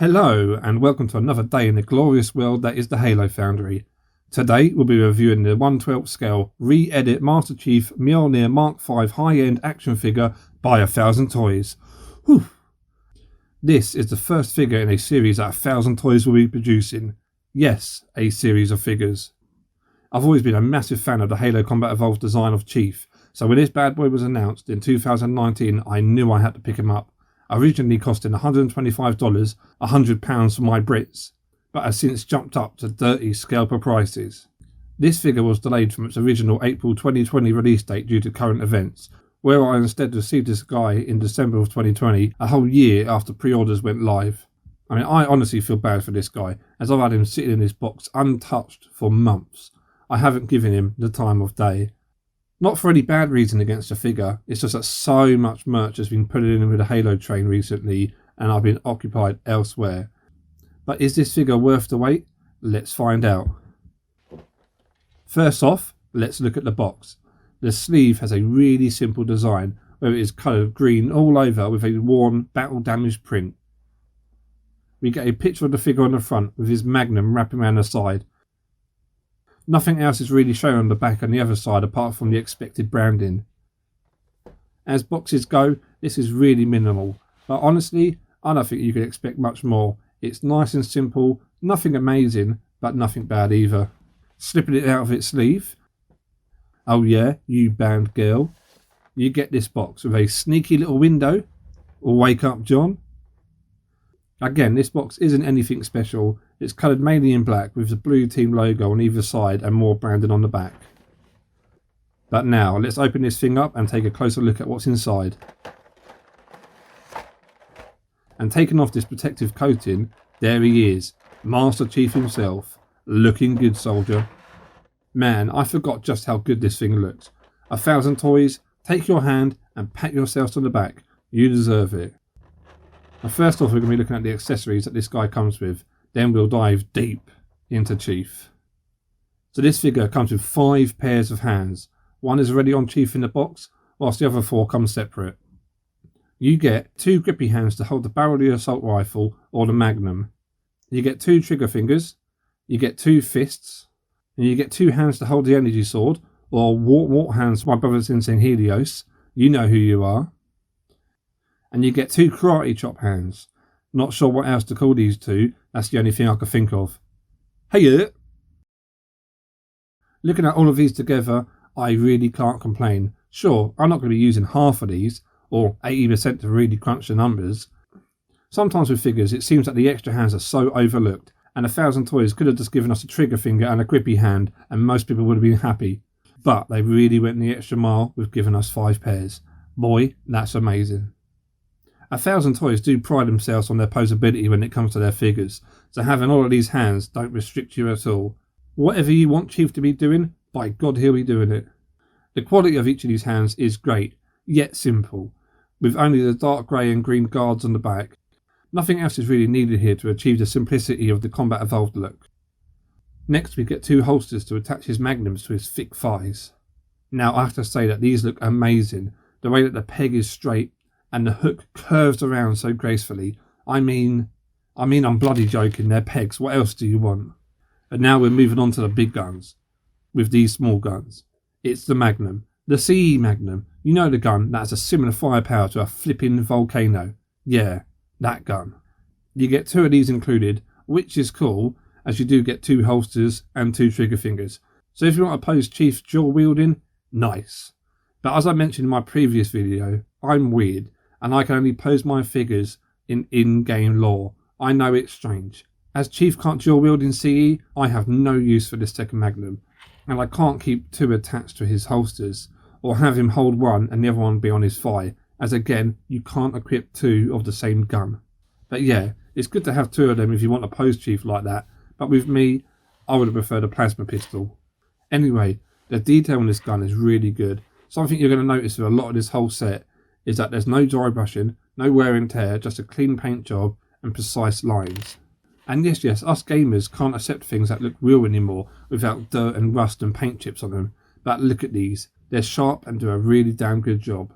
Hello and welcome to another day in the glorious world that is the Halo Foundry. Today we'll be reviewing the 1/12 scale re-edit Master Chief MJOLNIR Mark V high-end action figure by 1000 Toys. Whew. This is the first figure in a series that 1000 Toys will be producing. Yes, a series of figures. I've always been a massive fan of the Halo Combat Evolved design of Chief, so when this bad boy was announced in 2019 I knew I had to pick him up. Originally costing $125, £100 for my Brits, but has since jumped up to dirty scalper prices. This figure was delayed from its original April 2020 release date due to current events, where I instead received this guy in December of 2020, a whole year after pre-orders went live. I mean, I honestly feel bad for this guy, as I've had him sitting in this box untouched for months. I haven't given him the time of day. Not for any bad reason against the figure, it's just that so much merch has been put in with the Halo train recently and I've been occupied elsewhere. But is this figure worth the wait? Let's find out. First off, let's look at the box. The sleeve has a really simple design where it is coloured green all over with a worn, battle damaged print. We get a picture of the figure on the front with his magnum wrapping around the side. Nothing else is really shown on the back and the other side apart from the expected branding. As boxes go, this is really minimal, but honestly, I don't think you can expect much more. It's nice and simple, nothing amazing, but nothing bad either. Slipping it out of its sleeve. Oh yeah, you band girl. You get this box with a sneaky little window. Wake up, John. Again, this box isn't anything special. It's coloured mainly in black with the blue team logo on either side and more branding on the back. But now, let's open this thing up and take a closer look at what's inside. And taking off this protective coating, there he is, Master Chief himself. Looking good, soldier. Man, I forgot just how good this thing looks. 1000 Toys, take your hand and pat yourselves on the back. You deserve it. Now first off, we're going to be looking at the accessories that this guy comes with. Then we'll dive deep into Chief. So this figure comes with 5 pairs of hands. One is already on Chief in the box, whilst the other 4 come separate. You get 2 grippy hands to hold the barrel of the assault rifle or the magnum. You get 2 trigger fingers. You get 2 fists. And you get 2 hands to hold the energy sword, or wart hands, my brothers in St. Helios. You know who you are. And you get 2 karate chop hands. Not sure what else to call these 2. That's the only thing I could think of. Hey! Looking at all of these together, I really can't complain. Sure, I'm not going to be using half of these, or 80% to really crunch the numbers. Sometimes with figures, it seems that the extra hands are so overlooked, and 1000 Toys could have just given us a trigger finger and a grippy hand, and most people would have been happy. But they really went the extra mile with giving us 5 pairs. Boy, that's amazing. 1000 Toys do pride themselves on their posability when it comes to their figures, so having all of these hands don't restrict you at all. Whatever you want Chief to be doing, by God he'll be doing it. The quality of each of these hands is great, yet simple, with only the dark grey and green guards on the back. Nothing else is really needed here to achieve the simplicity of the Combat Evolved look. Next we get 2 holsters to attach his magnums to his thick thighs. Now I have to say that these look amazing, the way that the peg is straight, and the hook curves around so gracefully. I mean I'm bloody joking, they're pegs, what else do you want? And now we're moving on to the big guns, with these small guns. It's the Magnum, the CE Magnum, you know the gun that has a similar firepower to a flipping volcano. Yeah, that gun. You get 2 of these included, which is cool, as you do get 2 holsters and 2 trigger fingers. So if you want to pose Chief's dual wielding, nice. But as I mentioned in my previous video, I'm weird, and I can only pose my figures in in-game lore. I know it's strange. As Chief can't dual wield in CE, I have no use for this second Magnum, and I can't keep 2 attached to his holsters, or have him hold one and the other one be on his thigh, as again, you can't equip 2 of the same gun. But yeah, it's good to have 2 of them if you want to pose Chief like that, but with me, I would have preferred a plasma pistol. Anyway, the detail on this gun is really good. Something you're going to notice with a lot of this whole set is that there's no dry brushing, no wear and tear, just a clean paint job and precise lines. And yes, us gamers can't accept things that look real anymore without dirt and rust and paint chips on them. But look at these, they're sharp and do a really damn good job.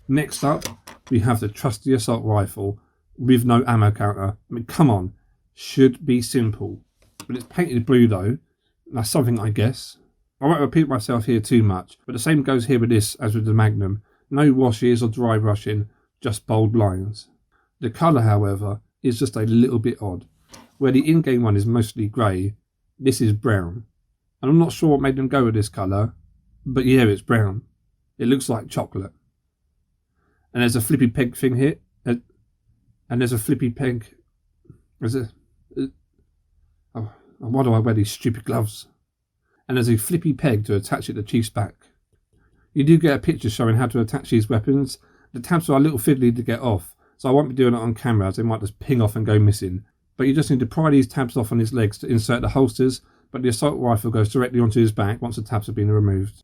Next up, we have the trusty assault rifle, with no ammo counter. I mean, come on. Should be simple. But it's painted blue though. That's something, I guess. I won't repeat myself here too much, but the same goes here with this as with the Magnum. No washes or dry brushing, just bold lines. The colour, however, is just a little bit odd. Where the in-game one is mostly grey, this is brown. And I'm not sure what made them go with this colour, but yeah, it's brown. It looks like chocolate. And there's a flippy peg thing here. And there's a flippy peg. Why do I wear these stupid gloves? And there's a flippy peg to attach it to Chief's back. You do get a picture showing how to attach these weapons. The tabs are a little fiddly to get off, so I won't be doing it on camera as they might just ping off and go missing. But you just need to pry these tabs off on his legs to insert the holsters, but the assault rifle goes directly onto his back once the tabs have been removed.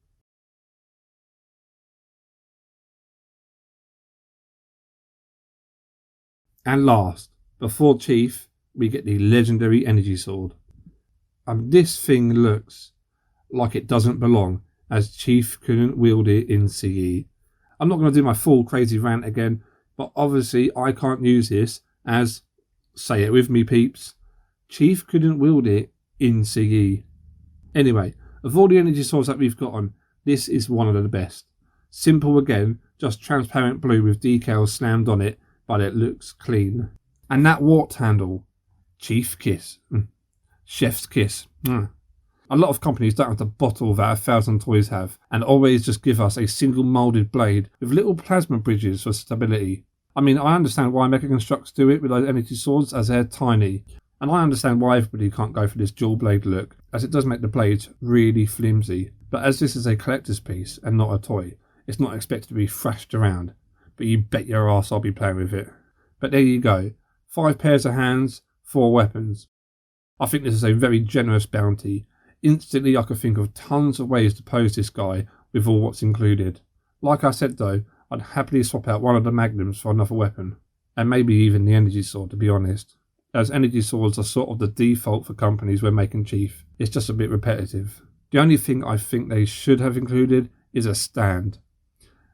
And last, before Chief, we get the legendary energy sword. This thing looks like it doesn't belong, as Chief couldn't wield it in CE. I'm not going to do my full crazy rant again, but obviously I can't use this as, say it with me peeps, Chief couldn't wield it in CE. Anyway, of all the energy swords that we've got on, this is one of the best. Simple again, just transparent blue with decals slammed on it, but it looks clean. And that wart handle, Chief kiss. Chef's kiss. A lot of companies don't have the bottle that 1,000 Toys have, and always just give us a single moulded blade with little plasma bridges for stability. I mean, I understand why Mecha Constructs do it with those energy swords, as they're tiny, and I understand why everybody can't go for this dual blade look, as it does make the blades really flimsy. But as this is a collector's piece and not a toy, it's not expected to be thrashed around, but you bet your ass I'll be playing with it. But there you go, 5 pairs of hands, 4 weapons. I think this is a very generous bounty. Instantly I could think of tons of ways to pose this guy with all what's included. Like I said though, I'd happily swap out one of the Magnums for another weapon. And maybe even the energy sword, to be honest. As energy swords are sort of the default for companies when making Chief. It's just a bit repetitive. The only thing I think they should have included is a stand.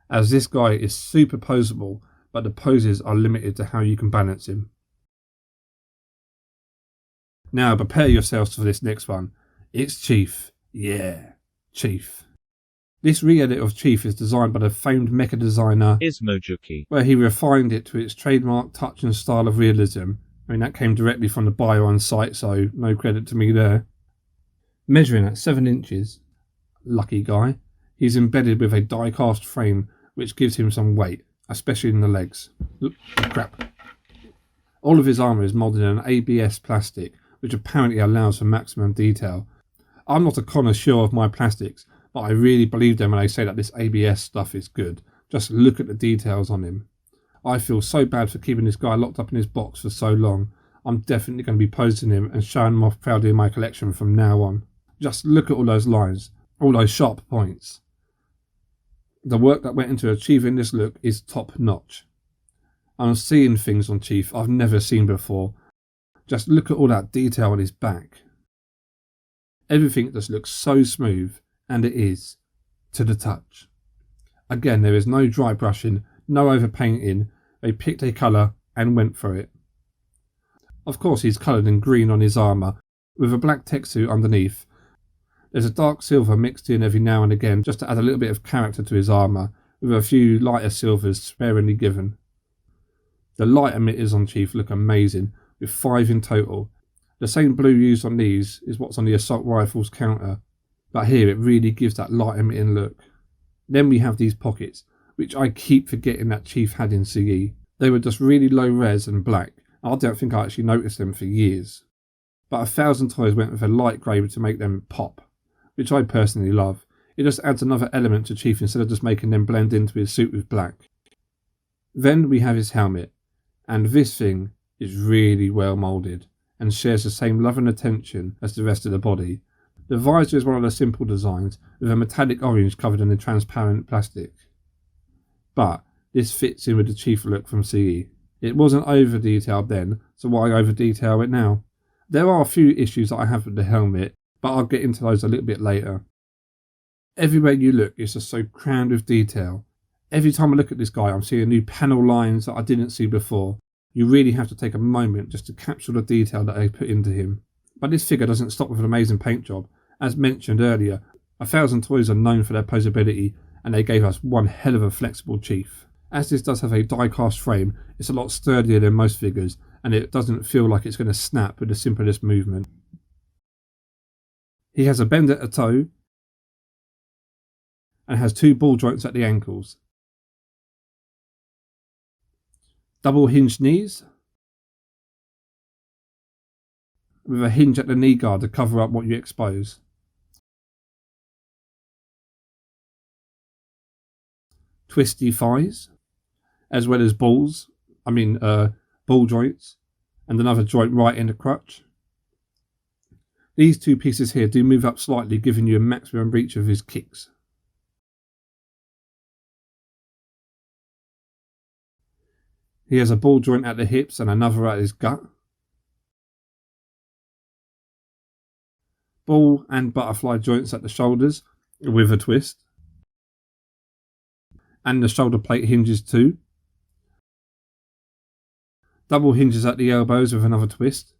As this guy is super poseable, but the poses are limited to how you can balance him. Now prepare yourselves for this next one. It's Chief. Yeah, Chief. This re-edit of Chief is designed by the famed mecha designer Ismojuki, where he refined it to its trademark touch and style of realism. I mean, that came directly from the bio on site, so no credit to me there. Measuring at 7 inches, lucky guy, he's embedded with a die-cast frame which gives him some weight, especially in the legs. Oop, crap. All of his armour is moulded in an ABS plastic, which apparently allows for maximum detail. I'm not a connoisseur of my plastics, but I really believe them when they say that this ABS stuff is good. Just look at the details on him. I feel so bad for keeping this guy locked up in his box for so long. I'm definitely going to be posting him and showing him off proudly in my collection from now on. Just look at all those lines, all those sharp points. The work that went into achieving this look is top notch. I'm seeing things on Chief I've never seen before. Just look at all that detail on his back. Everything just looks so smooth, and it is, to the touch. Again, there is no dry brushing, no overpainting. They picked a colour and went for it. Of course he's coloured in green on his armour, with a black texture underneath. There's a dark silver mixed in every now and again just to add a little bit of character to his armour, with a few lighter silvers sparingly given. The light emitters on Chief look amazing, with 5 in total. The same blue used on these is what's on the assault rifle's counter, but here it really gives that light emitting look. Then we have these pockets, which I keep forgetting that Chief had in CE. They were just really low res and black. I don't think I actually noticed them for years. But 1,000 Toys went with a light grey to make them pop, which I personally love. It just adds another element to Chief instead of just making them blend into his suit with black. Then we have his helmet, and this thing is really well moulded and shares the same love and attention as the rest of the body. The visor is one of the simple designs with a metallic orange covered in a transparent plastic. But this fits in with the Chief look from CE. It wasn't over detailed then, so why over detail it now? There are a few issues that I have with the helmet, but I'll get into those a little bit later. Everywhere you look is just so crammed with detail. Every time I look at this guy I'm seeing new panel lines that I didn't see before. You really have to take a moment just to capture the detail that they put into him. But this figure doesn't stop with an amazing paint job. As mentioned earlier, 1000 Toys are known for their posability, and they gave us one hell of a flexible chief. As this does have a die-cast frame, it's a lot sturdier than most figures, and it doesn't feel like it's going to snap with the simplest movement. He has a bend at the toe, and has 2 ball joints at the ankles. Double hinged knees, with a hinge at the knee guard to cover up what you expose. Twisty thighs, as well as ball joints, and another joint right in the crutch. These 2 pieces here do move up slightly, giving you a maximum reach of his kicks. He has a ball joint at the hips and another at his gut. Ball and butterfly joints at the shoulders with a twist. And the shoulder plate hinges too. Double hinges at the elbows with another twist.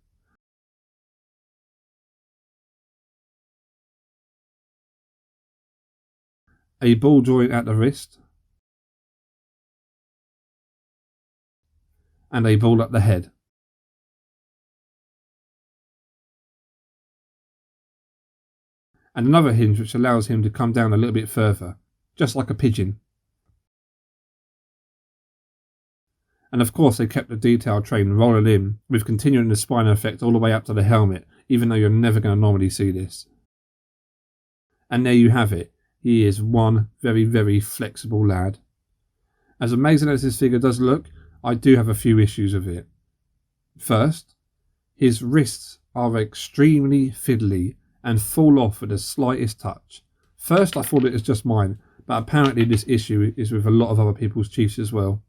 A ball joint at the wrist. And a ball at the head. And another hinge which allows him to come down a little bit further, just like a pigeon. And of course they kept the detail train rolling in, with continuing the spine effect all the way up to the helmet, even though you're never going to normally see this. And there you have it. He is one very, very flexible lad. As amazing as this figure does look, I do have a few issues with it. First, his wrists are extremely fiddly and fall off with the slightest touch. First I thought it was just mine, but apparently this issue is with a lot of other people's chiefs as well.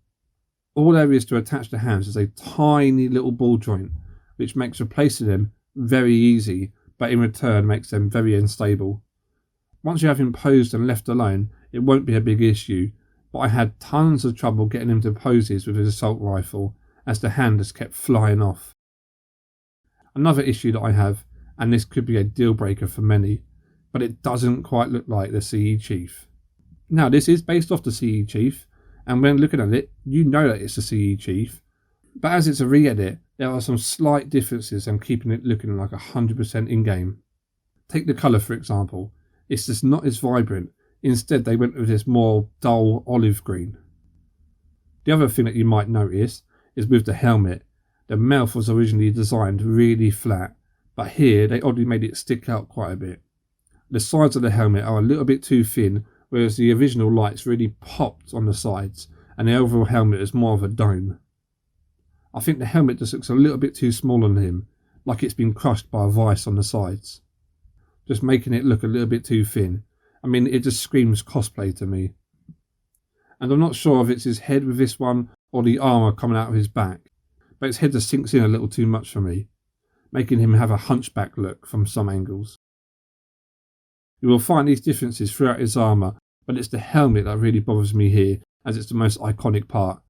All there is to attach the hands is a tiny little ball joint, which makes replacing them very easy, but in return makes them very unstable. Once you have him posed and left alone, it won't be a big issue, but I had tons of trouble getting him to poses with his assault rifle, as the hand just kept flying off. Another issue that I have, and this could be a deal breaker for many, but it doesn't quite look like the CE Chief. Now this is based off the CE Chief, and when looking at it, you know that it's the CE Chief, but as it's a re-edit, there are some slight differences in keeping it looking like 100% in-game. Take the colour for example, it's just not as vibrant. Instead they went with this more dull olive green. The other thing that you might notice is with the helmet, the mouth was originally designed really flat, but here they oddly made it stick out quite a bit. The sides of the helmet are a little bit too thin, whereas the original lights really popped on the sides, and the overall helmet is more of a dome. I think the helmet just looks a little bit too small on him, like it's been crushed by a vice on the sides, just making it look a little bit too thin. I mean, it just screams cosplay to me. And I'm not sure if it's his head with this one or the armour coming out of his back, but his head just sinks in a little too much for me, making him have a hunchback look from some angles. You will find these differences throughout his armour, but it's the helmet that really bothers me here, as it's the most iconic part.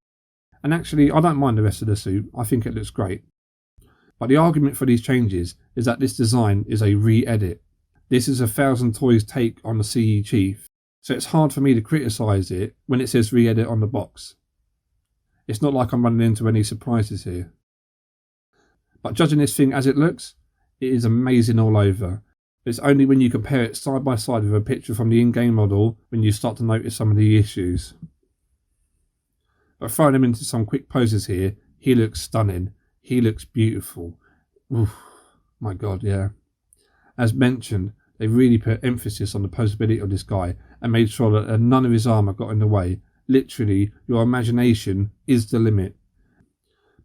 And actually, I don't mind the rest of the suit, I think it looks great. But the argument for these changes is that this design is a re-edit. This is 1000 Toys take on the CE Chief, so it's hard for me to criticise it when it says re-edit on the box. It's not like I'm running into any surprises here. But judging this thing as it looks, it is amazing all over. It's only when you compare it side by side with a picture from the in-game model when you start to notice some of the issues. But throwing him into some quick poses here, he looks stunning. He looks beautiful. Oof, my god, yeah. As mentioned, they really put emphasis on the posability of this guy and made sure that none of his armour got in the way. Literally, your imagination is the limit.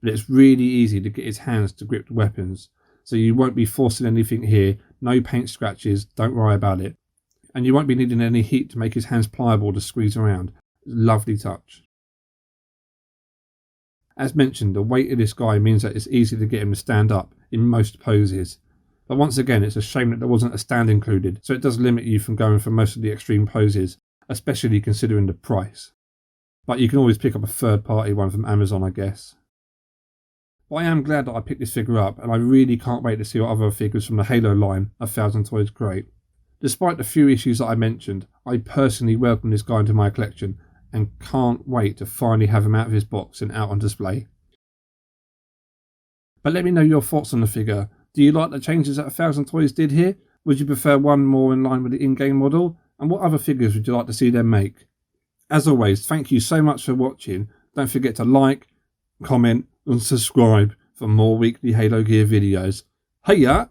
But it's really easy to get his hands to grip the weapons, so you won't be forcing anything here. No paint scratches, don't worry about it. And you won't be needing any heat to make his hands pliable to squeeze around. Lovely touch. As mentioned, the weight of this guy means that it's easy to get him to stand up in most poses. But once again, it's a shame that there wasn't a stand included, so it does limit you from going for most of the extreme poses, especially considering the price. But you can always pick up a third party one from Amazon, I guess. But I am glad that I picked this figure up, and I really can't wait to see what other figures from the Halo line of 1000 Toys create. Despite the few issues that I mentioned, I personally welcome this guy into my collection and can't wait to finally have him out of his box and out on display. But let me know your thoughts on the figure. Do you like the changes that 1000 Toys did here? Would you prefer one more in line with the in-game model? And what other figures would you like to see them make? As always, thank you so much for watching. Don't forget to like, comment and subscribe for more weekly Halo Gear videos. Hiya!